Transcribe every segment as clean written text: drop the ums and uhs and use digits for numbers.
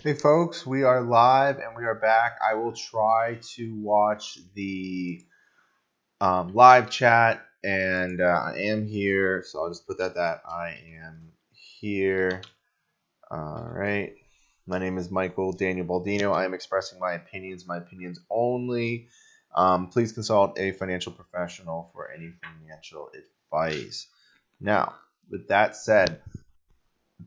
Hey folks, we are live and we are back. I will try to watch the live chat and I am here, so I'll just put that I am here. All right. My name is Michael Daniel Baldino. I am expressing my opinions only. Please consult a financial professional for any financial advice. Now, with that said,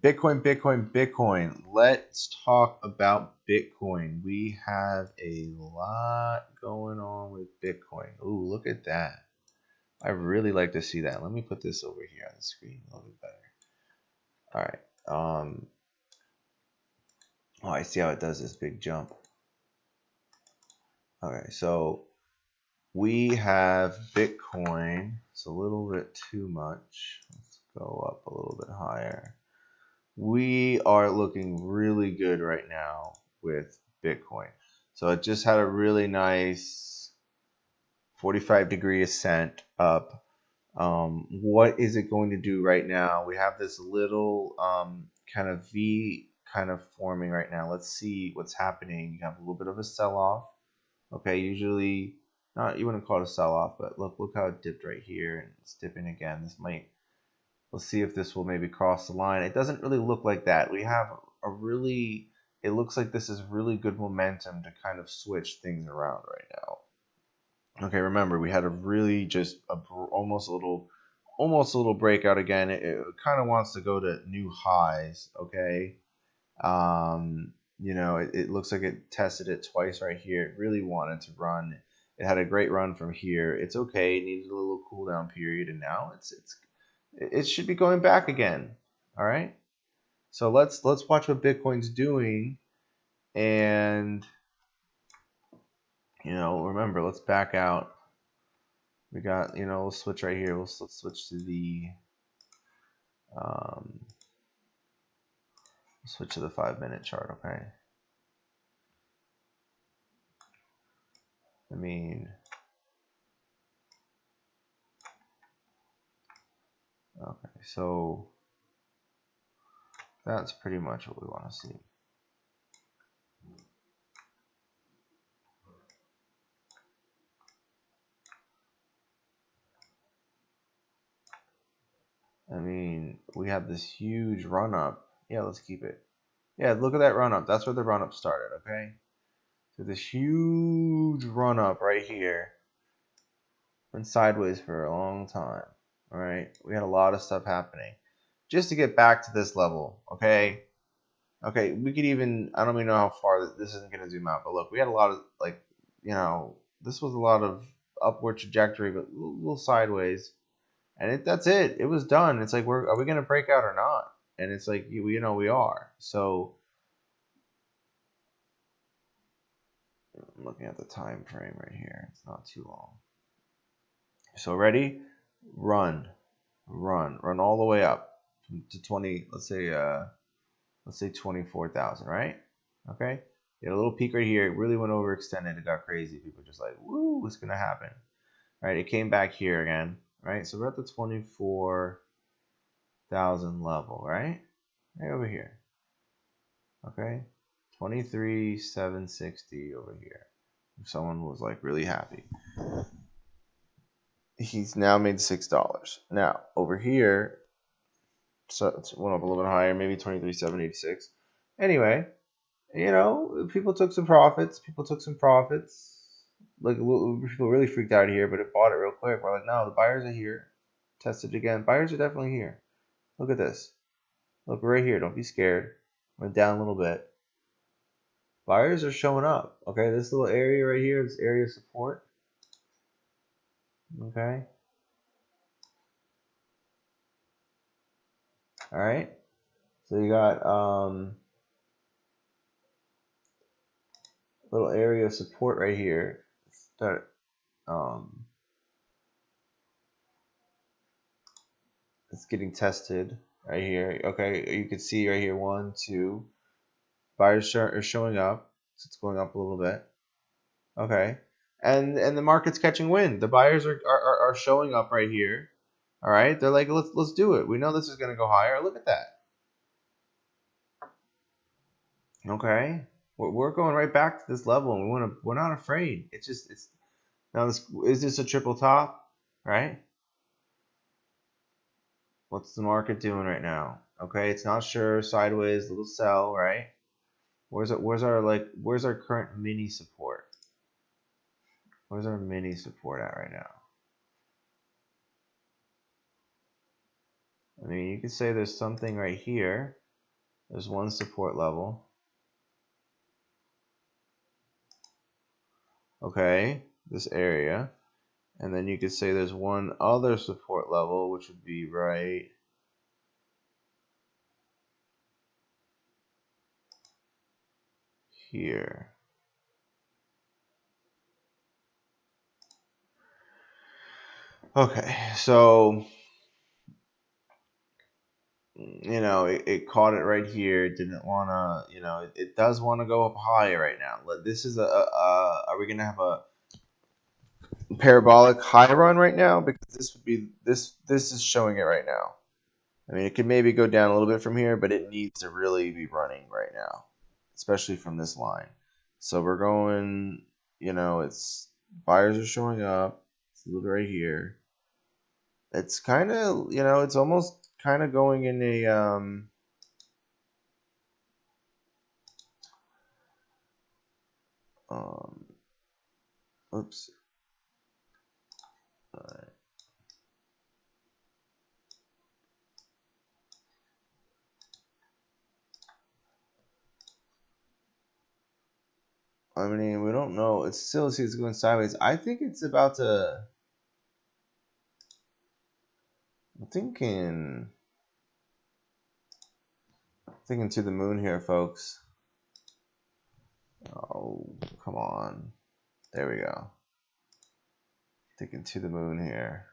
Bitcoin. Let's talk about Bitcoin. We have a lot going on with Bitcoin. Ooh, look at that. I really like to see that. Let me put this over here on the screen a little bit better. All right. Oh, I see how it does this big jump. Okay, so we have Bitcoin. It's a little bit too much. Let's go up a little bit higher. We are looking really good right now with Bitcoin. So it just had a really nice 45-degree ascent up. What is it going to do right now? We have this little kind of V kind of forming right now. Let's see what's happening. You have a little bit of a sell-off. Okay, usually not, you wouldn't call it a sell-off, but look how it dipped right here, and it's dipping again. Let's see if this will maybe cross the line. It doesn't really look like that. We have it looks like this is really good momentum to kind of switch things around right now. Okay, remember, we had a really almost a little breakout again. It kind of wants to go to new highs, okay? It looks like it tested it twice right here. It really wanted to run. It had a great run from here. It's okay. It needed a little cool down period, and now it should be going back again. All right. So let's watch what Bitcoin's doing, and remember, let's back out. We got we'll switch right here. Let's switch to the 5-minute chart. Okay. I mean, okay. So that's pretty much what we want to see. I mean, we have this huge run up. Yeah, let's keep it. Yeah, look at that run up. That's where the run up started, okay? So this huge run up right here. Went sideways for a long time. All right, we had a lot of stuff happening just to get back to this level, okay? Okay, we could even, I don't even know how far this isn't going to zoom out, but look, we had a lot of, this was a lot of upward trajectory, but a little sideways. And that's it. It was done. It's like, are we going to break out or not? And it's like, we are. So I'm looking at the time frame right here. It's not too long. So ready? Run all the way up to 20. Let's say 24,000, right? Okay. You had a little peak right here. It really went overextended. It got crazy. People just like, woo, what's gonna happen? All right. It came back here again, right? So we're at the 24,000 level, right? Right over here. Okay. 23,760 over here. If someone was like really happy. He's now made $6. Now over here, so it went up a little bit higher, maybe 23,786. Anyway, people took some profits. Like, people really freaked out here, but it bought it real quick. We're like, no, the buyers are here. Tested again. Buyers are definitely here. Look at this. Look right here. Don't be scared. Went down a little bit. Buyers are showing up. Okay, this little area right here, this area of support. Okay. All right. So you got little area of support right here. Start it's getting tested right here. Okay, you can see right here, 1, 2. Buyers are showing up. So it's going up a little bit. Okay, and the market's catching wind. The buyers are showing up right here. All right, they're like, let's do it. We know this is going to go higher. Look at that. Okay, we're going right back to this level, and we're not afraid. It's now this is this a triple top, right? What's the market doing right now? Okay, it's not sure, sideways, little sell, right? Where's our current mini support? Where's our mini support at right now? I mean, you could say there's something right here. There's one support level. Okay, this area. And then you could say there's one other support level, which would be right here. Okay, so you know it caught it right here. It didn't want to, you know, it does want to go up high right now. This is are we gonna have a parabolic high run right now? Because this would be this is showing it right now. I mean, it could maybe go down a little bit from here, but it needs to really be running right now, especially from this line. So we're going, you know, it's buyers are showing up. It's a little bit right here. It's kind of, you know, it's almost kind of going in a oops. All right. I mean, we don't know. It's still see it's going sideways. I think it's about to. I'm thinking to the moon here, folks. Oh, come on. There we go. Thinking to the moon here.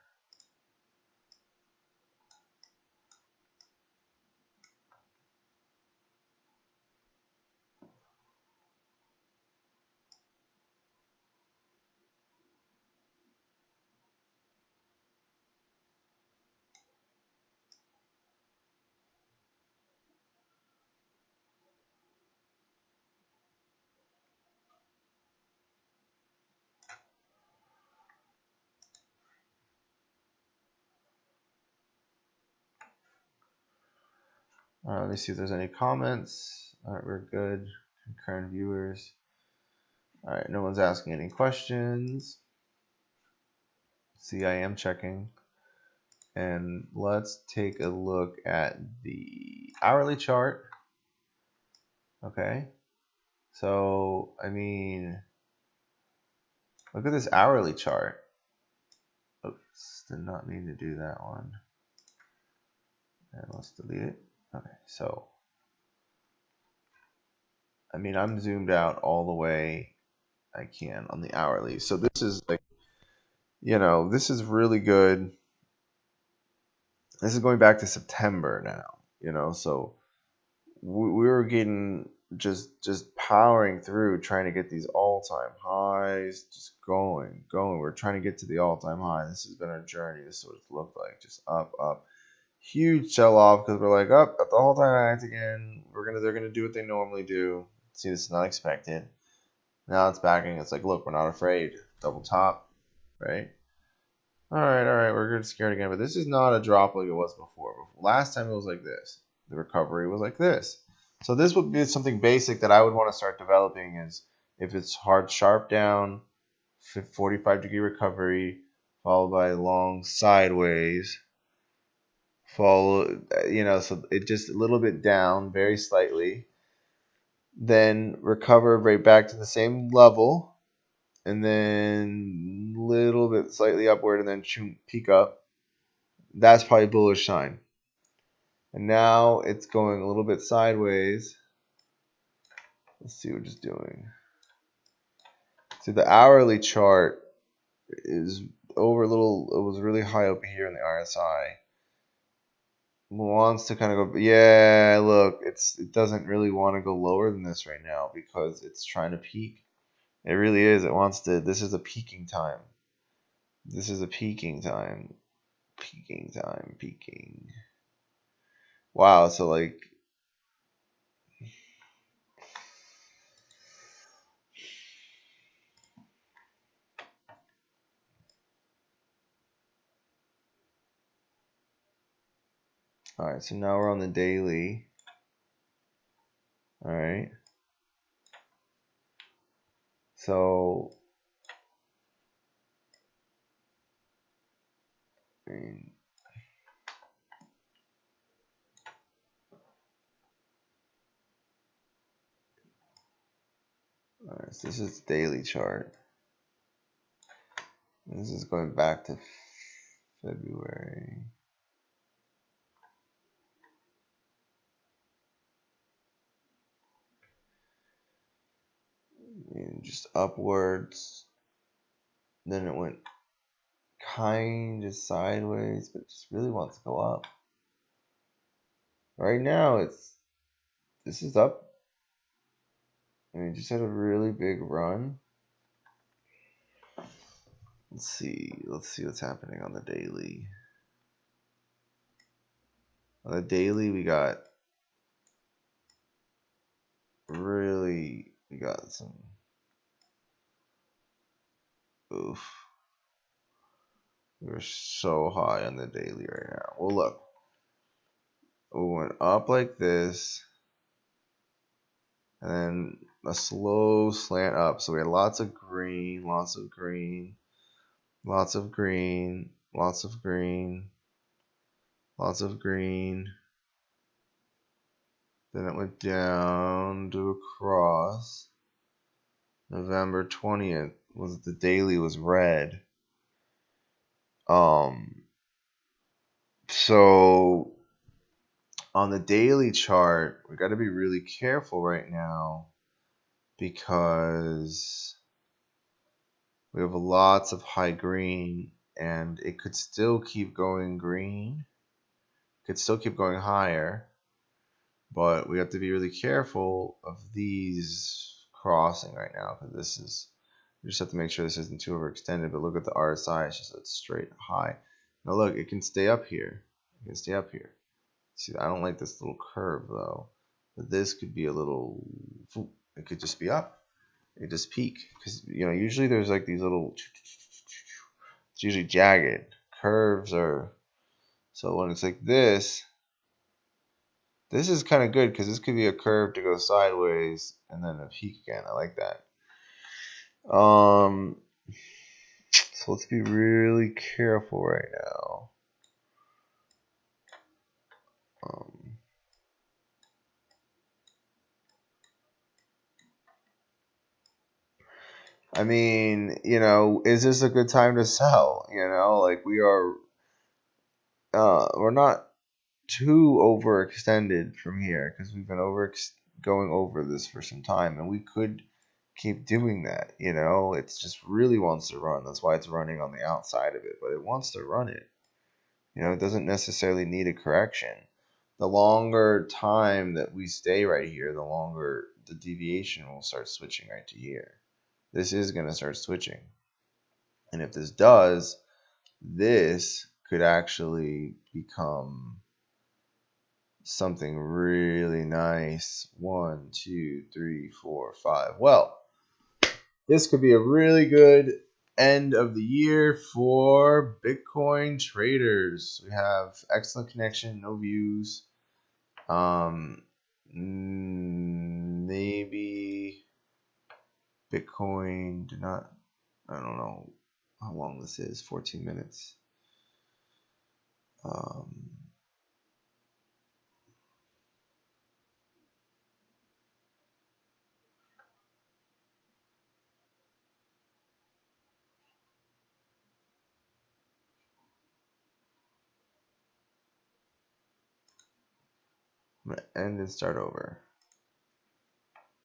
All right, let me see if there's any comments. All right, we're good. Current viewers. All right, no one's asking any questions. See, I am checking. And let's take a look at the hourly chart. Okay. So, I mean, look at this hourly chart. Oops, did not mean to do that one. And let's delete it. Okay, so, I mean, I'm zoomed out all the way I can on the hourly. So this is like, you know, this is really good. This is going back to September now, you know, so we were getting just powering through trying to get these all-time highs, just going. We're trying to get to the all-time high. This has been our journey. This is what it's looked like, just up. Huge sell-off because we're like up at the all-time highs again. They're gonna do what they normally do. See, this is not expected. Now it's backing. It's like, look, we're not afraid. Double top, right? All right, we're good scared again, but this is not a drop like it was before. Last time it was like this. The recovery was like this. So this would be something basic that I would want to start developing is if it's hard sharp down, 45-degree recovery, followed by long sideways, follow, you know, so it just a little bit down, very slightly, then recover right back to the same level, and then little bit slightly upward, and then peak up. That's probably bullish sign. And now it's going a little bit sideways. Let's see what it's doing. See, the hourly chart is over a little. It was really high up here in the RSI. Wants to kind of go. Yeah, look, it doesn't really want to go lower than this right now because it's trying to peak. It really is. It wants to. This is a peaking time. This is a peaking time. Peaking. Wow. So like Alright, so now we're on the daily. Alright. So alright, so this is the daily chart. This is going back to February. And just upwards. Then it went kind of sideways, but it just really wants to go up. Right now, this is up. I mean, just had a really big run. Let's see what's happening on the daily. On the daily, we got some. Oof. We're so high on the daily right now. Well, look. We went up like this. And then a slow slant up. So we had lots of green, lots of green, lots of green, lots of green, lots of green. Then it went down to across. November 20th was the daily was red. So on the daily chart, we got to be really careful right now because we have lots of high green and it could still keep going green. It could still keep going higher, but we have to be really careful of these crossing right now because we just have to make sure this isn't too overextended. But look at the RSI, it's straight high. Now look, it can stay up here. It can stay up here. See, I don't like this little curve though, but this could be a little, it could just be up. It could just peak because usually there's like these little, it's usually jagged curves so when it's like this is kind of good because this could be a curve to go sideways and then a peak again. I like that. So let's be really careful right now. I mean, is this a good time to sell? Like we're not too overextended from here because we've been going over this for some time, and we could keep doing that. It just really wants to run. That's why it's running on the outside of it, but it wants to run it. It doesn't necessarily need a correction. The longer time that we stay right here, the longer the deviation will start switching right to here. This is going to start switching. And if this does, this could actually become something really nice. 1, 2, 3, 4, 5. Well, this could be a really good end of the year for Bitcoin traders. We have excellent connection, no views. Maybe Bitcoin I don't know how long this is, 14 minutes. I'm going to end and start over.